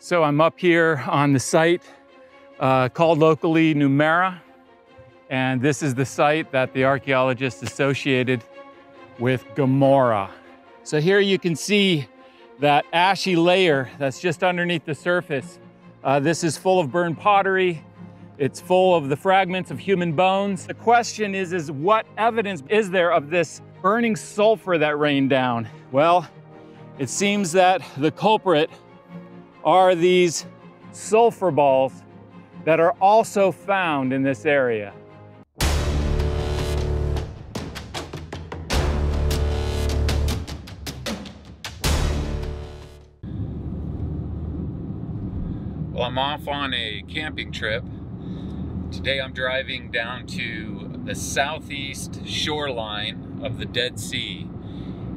So I'm up here on the site called locally Gomorrah, and this is the site that the archaeologists associated with Gomorrah. So here you can see that ashy layer that's just underneath the surface. This is full of burned pottery. It's full of the fragments of human bones. The question is what evidence is there of this burning sulfur that rained down? Well, it seems that the culprit are these sulfur balls that are also found in this area. Well, I'm off on a camping trip. Today I'm driving down to the southeast shoreline of the Dead Sea.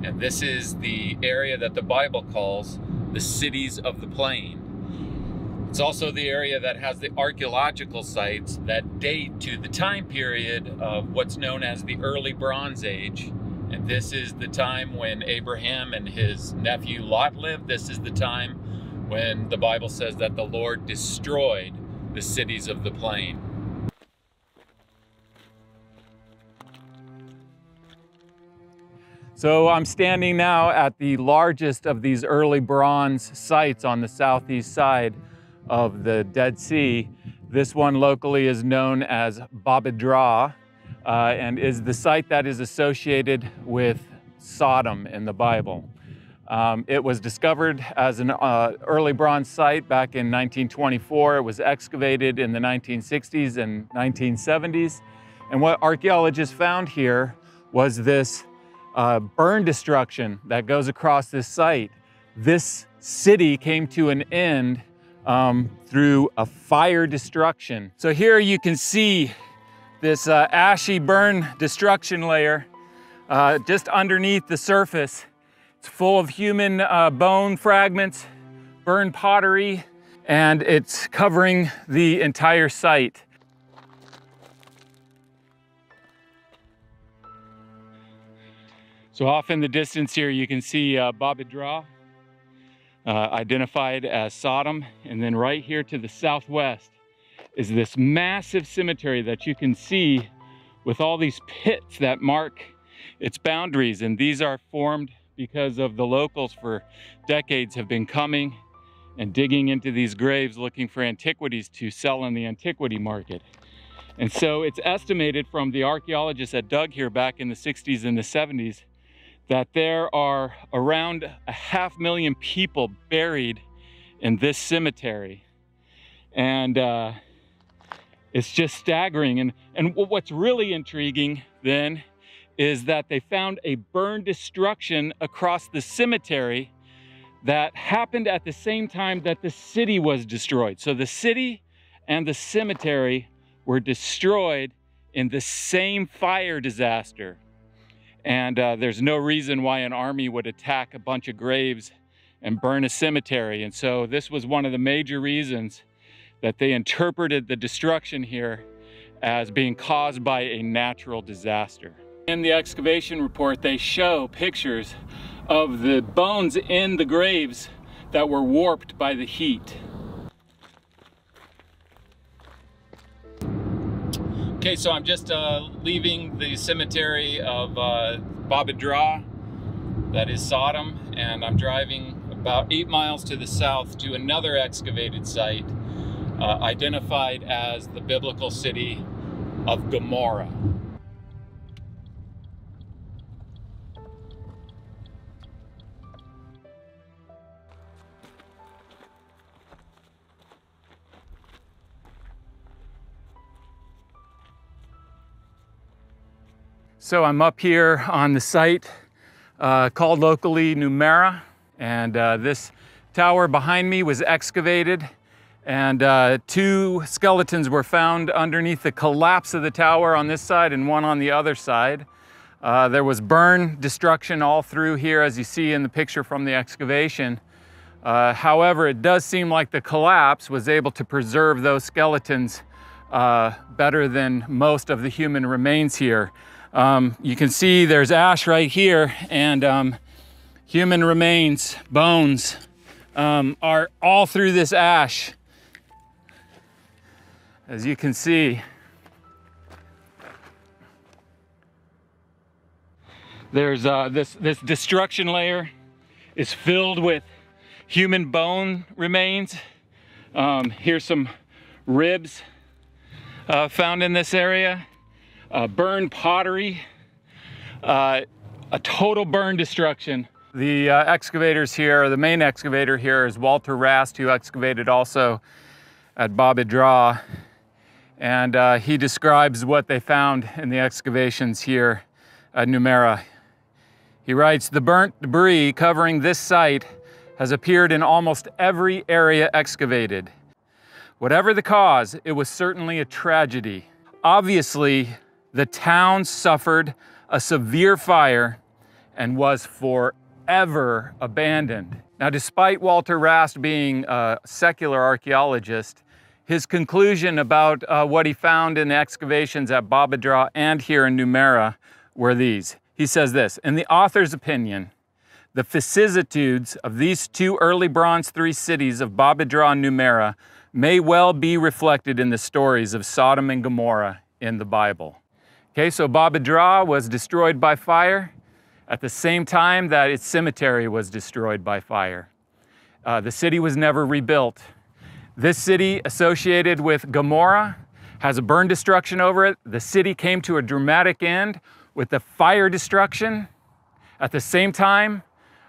And this is the area that the Bible calls the cities of the plain. It's also the area that has the archaeological sites that date to the time period of what's known as the early Bronze Age. And this is the time when Abraham and his nephew Lot lived. This is the time when the Bible says that the Lord destroyed the cities of the plain. So I'm standing now at the largest of these early bronze sites on the southeast side of the Dead Sea. This one locally is known as Babadra and is the site that is associated with Sodom in the Bible. It was discovered as an early bronze site back in 1924. It was excavated in the 1960s and 1970s. And what archaeologists found here was this burn destruction that goes across this site. This city came to an end through a fire destruction. So here you can see this ashy burn destruction layer just underneath the surface. It's full of human bone fragments, burned pottery, and it's covering the entire site. So off in the distance here, you can see Babadra, identified as Sodom. And then right here to the southwest is this massive cemetery that you can see with all these pits that mark its boundaries. And these are formed because of the locals for decades have been coming and digging into these graves looking for antiquities to sell in the antiquity market. And so it's estimated from the archaeologists that dug here back in the 60s and the 70s that there are around 500,000 people buried in this cemetery. And it's just staggering. And what's really intriguing then is that they found a burn destruction across the cemetery that happened at the same time that the city was destroyed. So the city and the cemetery were destroyed in the same fire disaster. And there's no reason why an army would attack a bunch of graves and burn a cemetery. And so this was one of the major reasons that they interpreted the destruction here as being caused by a natural disaster. In the excavation report, they show pictures of the bones in the graves that were warped by the heat. Okay, so I'm just leaving the cemetery of Babadra, that is Sodom, and I'm driving about 8 miles to the south to another excavated site identified as the biblical city of Gomorrah. So I'm up here on the site called locally Gomorrah, and this tower behind me was excavated, and 2 skeletons were found underneath the collapse of the tower on this side and one on the other side. There was burn destruction all through here, as you see in the picture from the excavation. However, it does seem like the collapse was able to preserve those skeletons better than most of the human remains here. You can see there's ash right here, and human remains, bones, are all through this ash. As you can see, there's this destruction layer is filled with human bone remains. Here's some ribs found in this area, burned pottery, a total burn destruction. The excavators here, the main excavator here is Walter Rast, who excavated also at Babadra. And he describes what they found in the excavations here at Gomorrah. He writes, "The burnt debris covering this site has appeared in almost every area excavated. Whatever the cause, it was certainly a tragedy. Obviously, the town suffered a severe fire and was forever abandoned." Now, despite Walter Rast being a secular archaeologist, his conclusion about what he found in the excavations at Babadra and here in Gomorrah were these. He says this, "In the author's opinion, the vicissitudes of these two early Bronze III cities of Babadra and Gomorrah may well be reflected in the stories of Sodom and Gomorrah in the Bible." Okay, so Babadra was destroyed by fire at the same time that its cemetery was destroyed by fire. The city was never rebuilt. This city, associated with Gomorrah, has a burn destruction over it. The city came to a dramatic end with the fire destruction at the same time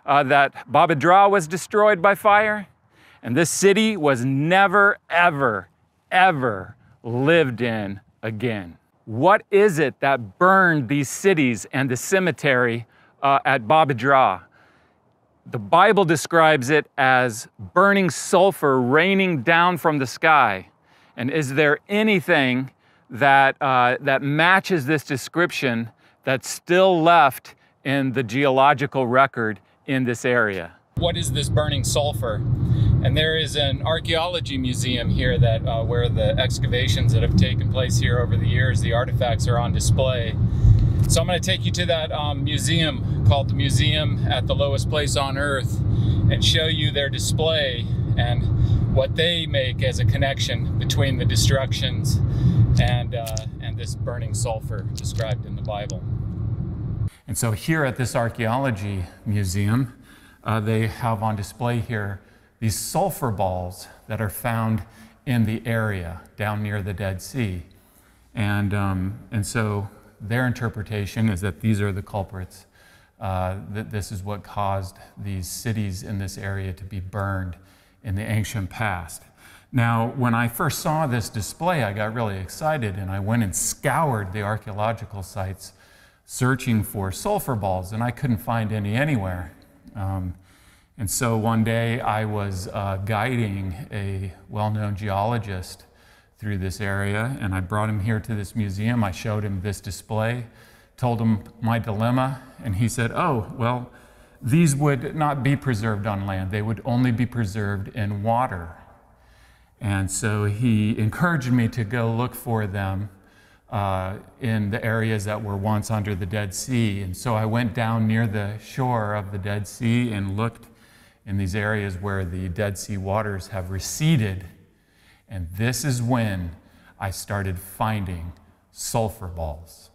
that Babadra was destroyed by fire. And this city was never, ever, ever lived in again. What is it that burned these cities and the cemetery at Babadra? The Bible describes it as burning sulfur raining down from the sky. And is there anything that matches this description that's still left in the geological record in this area? What is this burning sulfur? And there is an archaeology museum here that where the excavations that have taken place here over the years, the artifacts are on display. So I'm going to take you to that museum called the Museum at the Lowest Place on Earth and show you their display and what they make as a connection between the destructions and this burning sulfur described in the Bible. And so here at this archaeology museum, they have on display here these sulfur balls that are found in the area down near the Dead Sea. And so their interpretation is that these are the culprits, that this is what caused these cities in this area to be burned in the ancient past. Now, when I first saw this display, I got really excited and I went and scoured the archaeological sites searching for sulfur balls, and I couldn't find any anywhere. And so one day I was guiding a well-known geologist through this area, and I brought him here to this museum. I showed him this display, told him my dilemma, and he said, "Oh, well, these would not be preserved on land. They would only be preserved in water." And so he encouraged me to go look for them in the areas that were once under the Dead Sea. And so I went down near the shore of the Dead Sea and looked in these areas where the Dead Sea waters have receded. And this is when I started finding sulfur balls.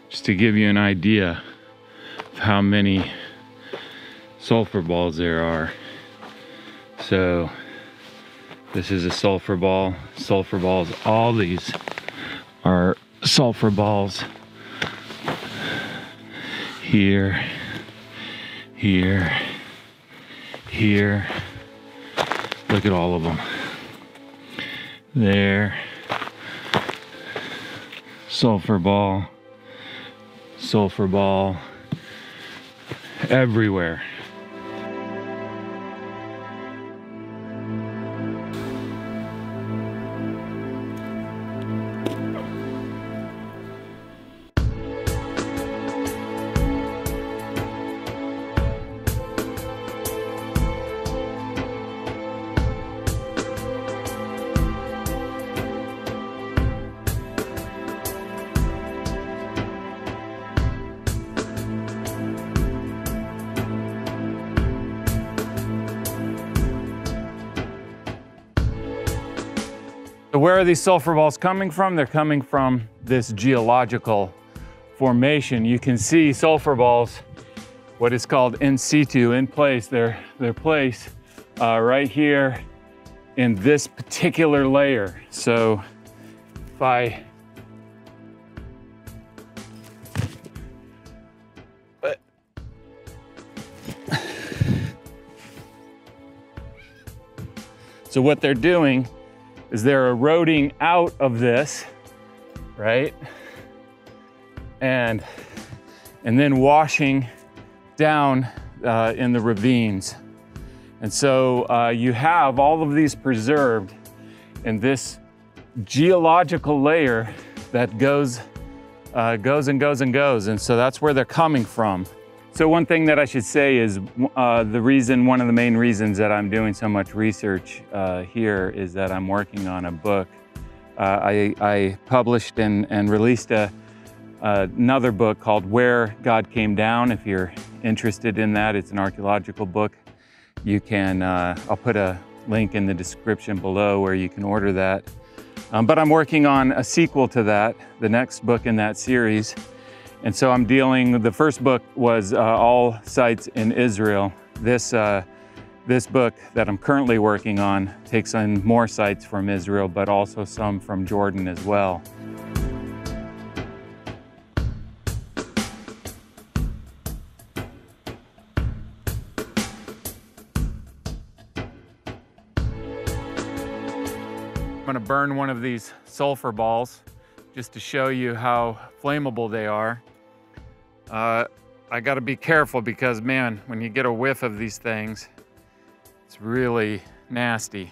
Just to give you an idea of how many sulfur balls there are. So this is a sulfur ball, sulfur balls. All these are sulfur balls. Here, here, here. Look at all of them. There, sulfur ball, everywhere. So where are these sulfur balls coming from? They're coming from this geological formation. You can see sulfur balls, what is called in situ, in place. They're placed right here in this particular layer. So if I so what they're doing is they're eroding out of this, right? And then washing down in the ravines. And so you have all of these preserved in this geological layer that goes and goes and goes. And so that's where they're coming from. So one thing that I should say is one of the main reasons that I'm doing so much research here is that I'm working on a book. I published and released another book called Where God Came Down. If you're interested in that, it's an archaeological book. You can, I'll put a link in the description below where you can order that. But I'm working on a sequel to that, the next book in that series. And so I'm the first book was all sites in Israel. This book that I'm currently working on takes on more sites from Israel, but also some from Jordan as well. I'm gonna burn one of these sulfur balls just to show you how flammable they are. I gotta be careful because, man, when you get a whiff of these things, it's really nasty.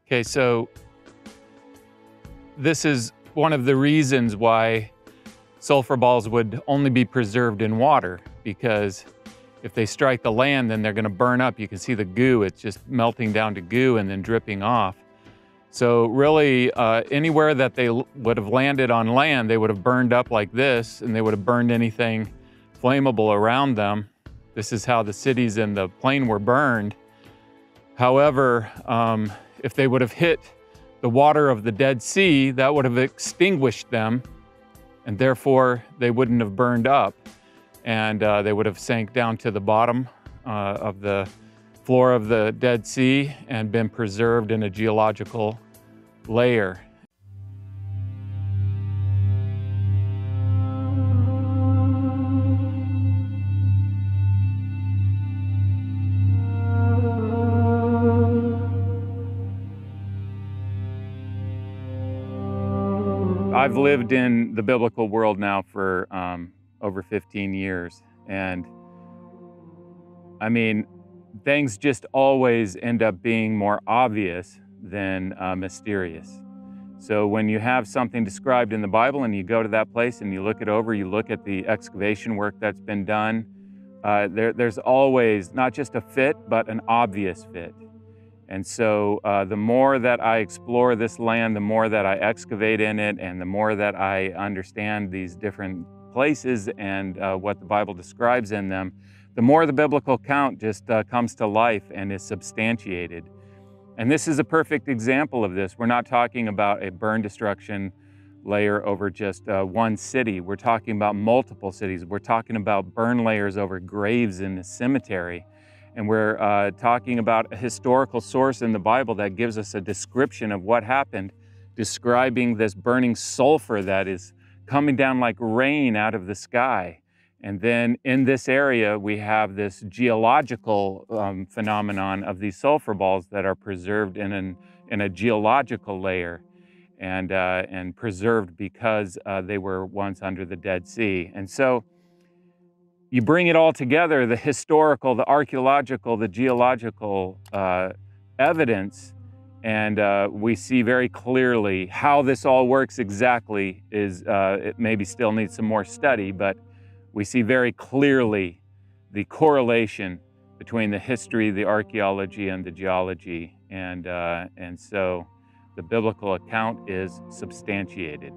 Okay, so this is one of the reasons why sulfur balls would only be preserved in water, because if they strike the land, then they're gonna burn up. You can see the goo, it's just melting down to goo and then dripping off. So really, anywhere that they would have landed on land, they would have burned up like this, and they would have burned anything flammable around them. This is how the cities in the plain were burned. However, if they would have hit the water of the Dead Sea, that would have extinguished them, and therefore they wouldn't have burned up. And they would have sank down to the bottom of the floor of the Dead Sea and been preserved in a geological layer. I've lived in the biblical world now for over 15 years. And I mean, things just always end up being more obvious than mysterious. So when you have something described in the Bible and you go to that place and you look it over, you look at the excavation work that's been done, there's always not just a fit, but an obvious fit. And so the more that I explore this land, the more that I excavate in it, and the more that I understand these different places and what the Bible describes in them, the more the biblical account just comes to life and is substantiated. And this is a perfect example of this. We're not talking about a burn destruction layer over just one city. We're talking about multiple cities. We're talking about burn layers over graves in the cemetery. And we're talking about a historical source in the Bible that gives us a description of what happened, describing this burning sulfur that is coming down like rain out of the sky. And then in this area, we have this geological phenomenon of these sulfur balls that are preserved in a geological layer and preserved because they were once under the Dead Sea. And so you bring it all together, the historical, the archaeological, the geological evidence, and we see very clearly how this all works exactly. It maybe still needs some more study, but we see very clearly the correlation between the history, the archaeology, and the geology, and so the biblical account is substantiated.